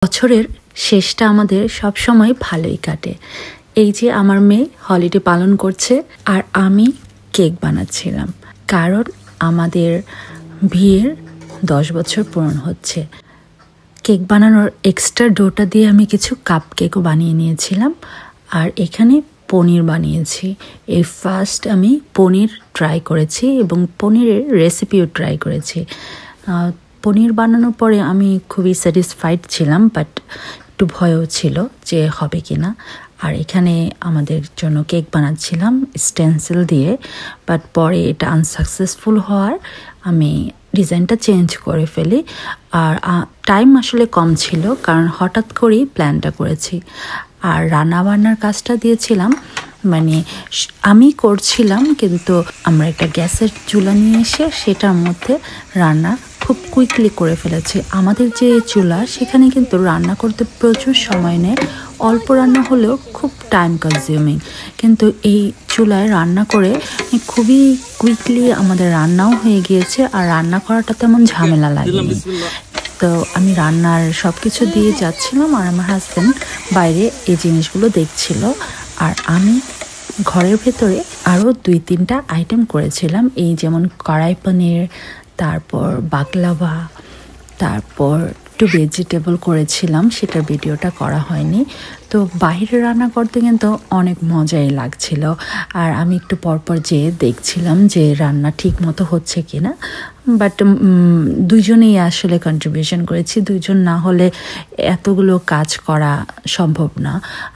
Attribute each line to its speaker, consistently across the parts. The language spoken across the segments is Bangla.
Speaker 1: বছরের শেষটা আমাদের সব সময় ভালোই কাটে। এই যে আমার মেয়ে হলিডে পালন করছে আর আমি কেক বানাচ্ছিলাম, কারণ আমাদের বিয়ের 10 বছর পূরণ হচ্ছে। কেক বানানোর এক্সট্রা ডোটা দিয়ে আমি কিছু কাপ কেকও বানিয়ে নিয়েছিলাম, আর এখানে পনির বানিয়েছি। এই ফার্স্ট আমি পনির ট্রাই করেছি এবং পনিরের রেসিপিও ট্রাই করেছি। পনির বানানোর পরে আমি খুবই স্যাটিসফাইড ছিলাম, বাট একটু ভয়ও ছিল যে হবে কি না। আর এখানে আমাদের জন্য কেক বানাচ্ছিলাম স্টেনসিল দিয়ে, বাট পরে এটা আনসাকসেসফুল হওয়ার আমি ডিজাইনটা চেঞ্জ করে ফেলি। আর টাইম আসলে কম ছিল, কারণ হঠাৎ করেই প্ল্যানটা করেছি। আর রান্নাবান্নার কাজটা দিয়েছিলাম, মানে আমি করছিলাম, কিন্তু আমরা একটা গ্যাসের চুলা নিয়ে এসে সেটার মধ্যে রান্না খুব কুইকলি করে ফেলেছি। আমাদের যে চুলা সেখানে কিন্তু রান্না করতে প্রচুর সময় নেয়, অল্প রান্না হলেও খুব টাইম কনজিউমিং, কিন্তু এই চুলায় রান্না করে খুবই কুইকলি আমাদের রান্নাও হয়ে গিয়েছে, আর রান্না করাটা তেমন ঝামেলা লাগেনি। তো আমি রান্নার সব কিছু দিয়ে যাচ্ছিলাম, আর আমার হাজব্যান্ড বাইরে এই জিনিসগুলো দেখছিল, আর আমি ঘরের ভেতরে আরও 2-3টা আইটেম করেছিলাম। এই যেমন কড়াই পনির, তারপর বাকলাভা, তারপর একটু ভেজিটেবল করেছিলাম, সেটার ভিডিওটা করা হয়নি। তো বাইরে রান্না করতে কিন্তু অনেক মজাই লাগছিল, আর আমি একটু পরপর যেয়ে দেখছিলাম যে রান্না ঠিক মতো হচ্ছে কিনা। বাট দুইজনেই আসলে কন্ট্রিবিউশন করেছি, দুইজন না হলে এতগুলো কাজ করা সম্ভব না।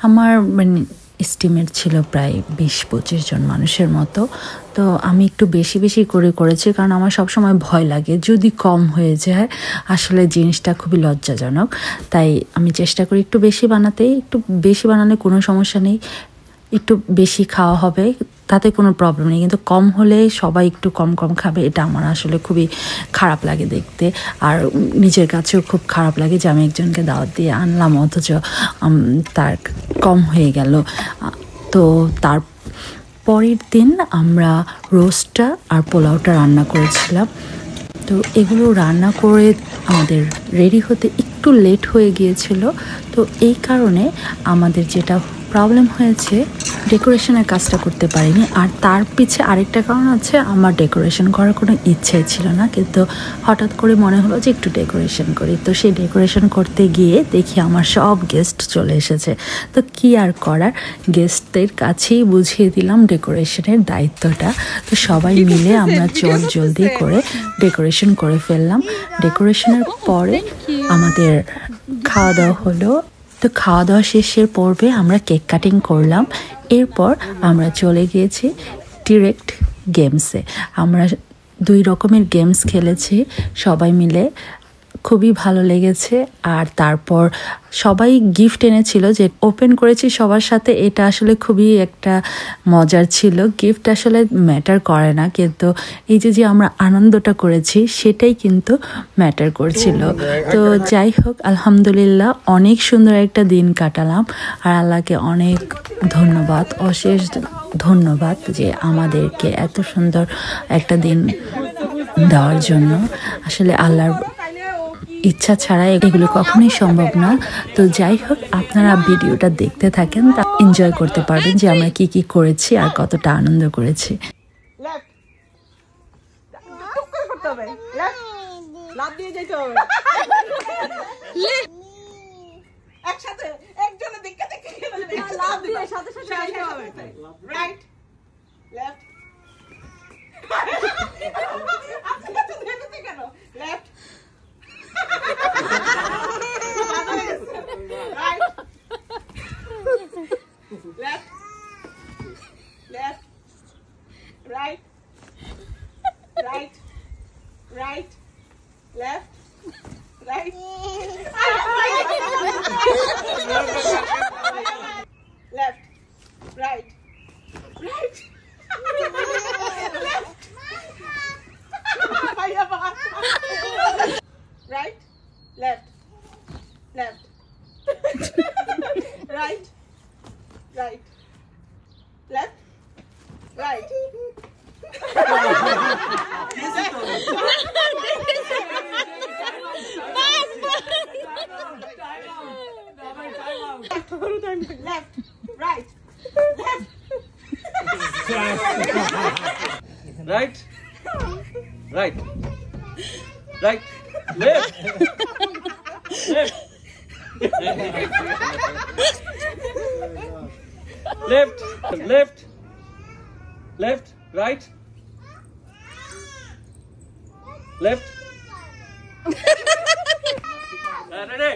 Speaker 1: আমার মানে এস্টিমেট ছিল প্রায় 20-25 জন মানুষের মতো। তো আমি একটু বেশি বেশি করে করেছি, কারণ আমার সবসময় ভয় লাগে যদি কম হয়ে যায়, আসলে জিনিসটা খুবই লজ্জাজনক। তাই আমি চেষ্টা করি একটু বেশি বানাতে। একটু বেশি বানালে কোনো সমস্যা নেই, একটু বেশি খাওয়া হবে, তাতে কোনো প্রবলেম নেই। কিন্তু কম হলে সবাই একটু কম কম খাবে, এটা আমার আসলে খুবই খারাপ লাগে দেখতে, আর নিজের কাছেও খুব খারাপ লাগে যে আমি একজনকে দাওয়াত দিয়ে আনলাম অথচ তার কম হয়ে গেল। তো তার পরের দিন আমরা রোস্টটা আর পোলাওটা রান্না করেছিলাম। তো এগুলো রান্না করে আমাদের রেডি হতে একটু লেট হয়ে গিয়েছিল। তো এই কারণে আমাদের যেটা প্রবলেম হয়েছে, ডেকোরেশনের কাজটা করতে পারিনি। আর তার পিছে আরেকটা কারণ আছে, আমার ডেকোরেশন করার কোনো ইচ্ছাই ছিল না, কিন্তু হঠাৎ করে মনে হলো যে একটু ডেকোরেশন করি। তো সেই ডেকোরেশন করতে গিয়ে দেখি আমার সব গেস্ট চলে এসেছে। তো কি আর করার, গেস্টদের কাছেই বুঝিয়ে দিলাম ডেকোরেশনের দায়িত্বটা। তো সবাই মিলে আমরা জলদি করে ডেকোরেশন করে ফেললাম। ডেকোরেশনের পরে আমাদের খাওয়া দাওয়া হলো। তো খাওয়া দাওয়া শেষের পর্বে আমরা কেক কাটিং করলাম। এরপর আমরা চলে গিয়েছি ডিরেক্ট গেমসে। আমরা 2 রকমের গেমস খেলেছি সবাই মিলে, খুবই ভালো লেগেছে। আর তারপর সবাই গিফট এনেছিল, যে ওপেন করেছি সবার সাথে, এটা আসলে খুবই একটা মজার ছিল। গিফট আসলে ম্যাটার করে না, কিন্তু এই যে আমরা আনন্দটা করেছি সেটাই কিন্তু ম্যাটার করছিল। তো যাই হোক, আলহামদুলিল্লাহ অনেক সুন্দর একটা দিন কাটালাম, আর আল্লাহকে অনেক ধন্যবাদ, অশেষ ধন্যবাদ যে আমাদেরকে এত সুন্দর একটা দিন দেওয়ার জন্য। আসলে আল্লাহর ইচ্ছা ছাড়া এগুলো কখনোই সম্ভব না। তো যাই হোক, আপনারা ভিডিওটা দেখতে থাকেন, তা এনজয় করতে পারবেন যে আমরা কি কি করেছি আর কতটা আনন্দ করেছি।
Speaker 2: Right, left, right, left, right, left. Right, left, right, left, right. Yes, Left, right, left.
Speaker 3: Right, right, right, left, left, left, left, left, right, left. Ready?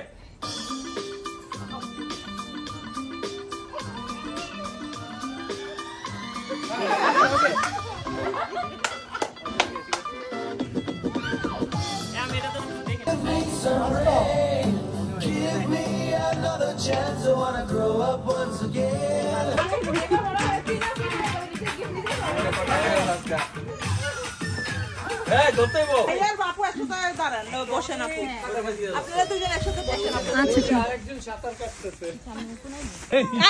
Speaker 4: Give me another chance. I wanna grow up once again.
Speaker 3: Hey, don't go.
Speaker 2: ভাইয়া বাপু একসাথে দাঁড়ান, বসেন আপু। আপনারা দুজন একসাথে বসেন আপু।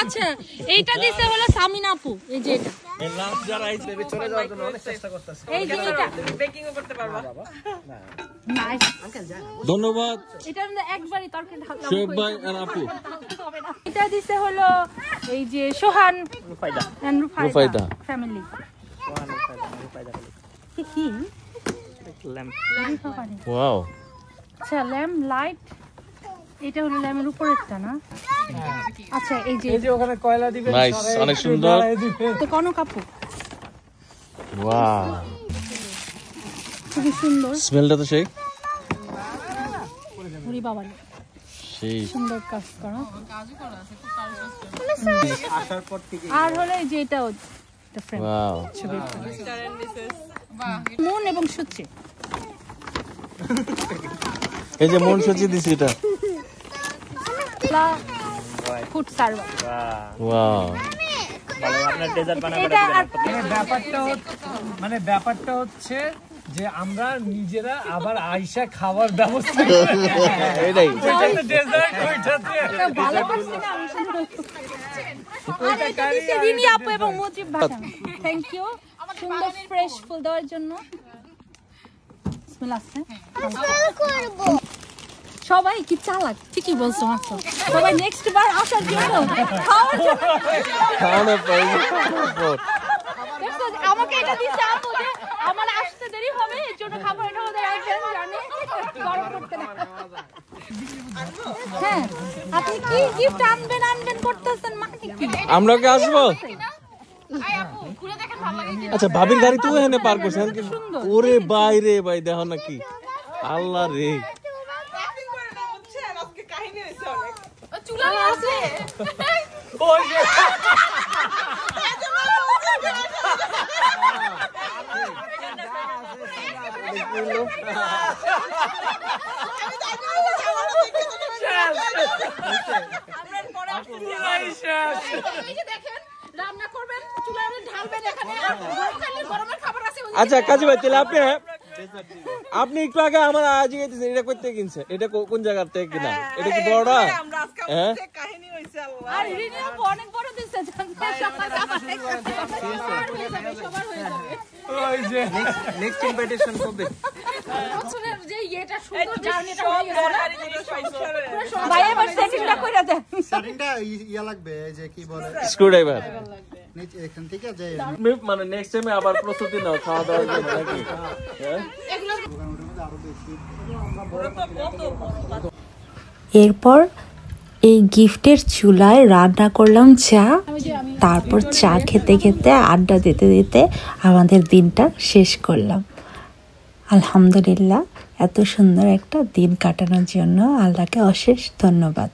Speaker 5: আচ্ছা এইটা দিছে হলো সামিন আপু, এই যে এটা
Speaker 3: এই লাস্ট যারা আইছে চলে যাওয়ার জন্য অনেক চেষ্টা করতেছে।
Speaker 5: এই যে এটা
Speaker 2: বেকিংও করতে পারবা।
Speaker 5: নাইস।
Speaker 3: ধন্যবাদ
Speaker 5: এটা আমরা একবারই তরকারি ঢাললাম।
Speaker 3: শোয়েব ভাই আর আপু।
Speaker 5: এটা দিছে হলো এই যে সোহান
Speaker 3: রুফাইদা
Speaker 5: and
Speaker 3: রুফাইদা
Speaker 5: ফ্যামিলি। কি
Speaker 3: ল্যাম্প
Speaker 5: রুফাইদা।
Speaker 3: ওয়াও
Speaker 5: আচ্ছা ল্যাম্প লাইট, এটা হলো ল্যাম্পের উপরেরটা না? আচ্ছা এই যে
Speaker 6: ওখানে কয়লা দিবেন,
Speaker 3: নাইস অনেক সুন্দর
Speaker 5: তো কনক আপু
Speaker 3: ওয়াও
Speaker 5: খুবই সুন্দর।
Speaker 3: স্মেলটা তো সেই
Speaker 5: ওরে বাবা
Speaker 3: সেই
Speaker 5: সুন্দর কাজ করা। আর হলো এই যে এটাও একটা ফ্রেম
Speaker 3: ওয়াও
Speaker 5: মুন এবং সুচি।
Speaker 3: এই যে মন সচি দিছি এটা
Speaker 5: ফুড সার্ভার।
Speaker 3: ওয়াও
Speaker 5: এটা আর
Speaker 6: ব্যাপারটা হচ্ছে যে আমরা নিজেরা আবার আইসা খাওয়ার ব্যবস্থা
Speaker 3: এইটাই
Speaker 6: ডেজার্ট ওইটাতে
Speaker 5: ভালো করছি না আমি শুধু। আর এটা দিছে রিনি আপু এবং মুজিব ভাই। থ্যাংক ইউ সুন্দর ফ্রেশ ফুল দেওয়ার জন্য। স্মেল আসছে সবাই কি চালাক, ঠিকই বলছো মাত্র। সবাই নেক্সট বার আসার জন্য খাওয়ার জন্য
Speaker 3: খাওয়ানোর পর
Speaker 5: দেখছো, আমাকে এটা দিছে আপু যে আমার আসতে দেরি হবে এর জন্য খাবার এটা ওদের একজন জানে গরম করতে না। হ্যাঁ আপনি কি গিফট আনবেন করতেছেন মানে কি?
Speaker 3: আমরা কি আসবো? আচ্ছা ভাবির গাড়ি তুই এখানে পার করছেন। ওরে ভাই রে ভাই দেখো না কি আল্লাহ রে
Speaker 2: আজকে কাহিনী হয়েছে অনেক।
Speaker 5: চুলা আছে রান্না করবেন, চুলায় ঢালবেন এখানে, গরমের খাবার আছে।
Speaker 3: আচ্ছা কাজী ভাই তাহলে আপনি একটু আগে আমার আজ এটা করতে কিনছে, এটা কোন জায়গা থেকে কিনা? এটা কি বড়টা?
Speaker 2: আমরা আজকে কাহিনী হয়েছে আল্লাহ।
Speaker 5: আর রিনি আপু অনেক বড় দিচ্ছে সবার হয়ে যাবে।
Speaker 6: ওই যে
Speaker 3: নেক্সট ইনভাইটেশন কবে?
Speaker 5: বছরের যে এটা সুন্দর জার্নিটা হয়ে গেছে ভাই, এবার সেটিংটা কইরা দেন।
Speaker 7: সেটিংটা ইয়া লাগবে, এই যে কি বলে
Speaker 3: স্ক্রুড্রাইভার
Speaker 7: নিচে এখান থেকে যে
Speaker 3: মানে নেক্সট টাইমে আবার প্রস্তুতি নাও খাওয়া দাওয়ার জন্য নাকি? হ্যাঁ
Speaker 1: এরপর এই গিফটের চুলায় রান্না করলাম চা, তারপর চা খেতে খেতে আড্ডা দিতে দিতে আমাদের দিনটা শেষ করলাম। আলহামদুলিল্লাহ এত সুন্দর একটা দিন কাটানোর জন্য আল্লাহকে অশেষ ধন্যবাদ।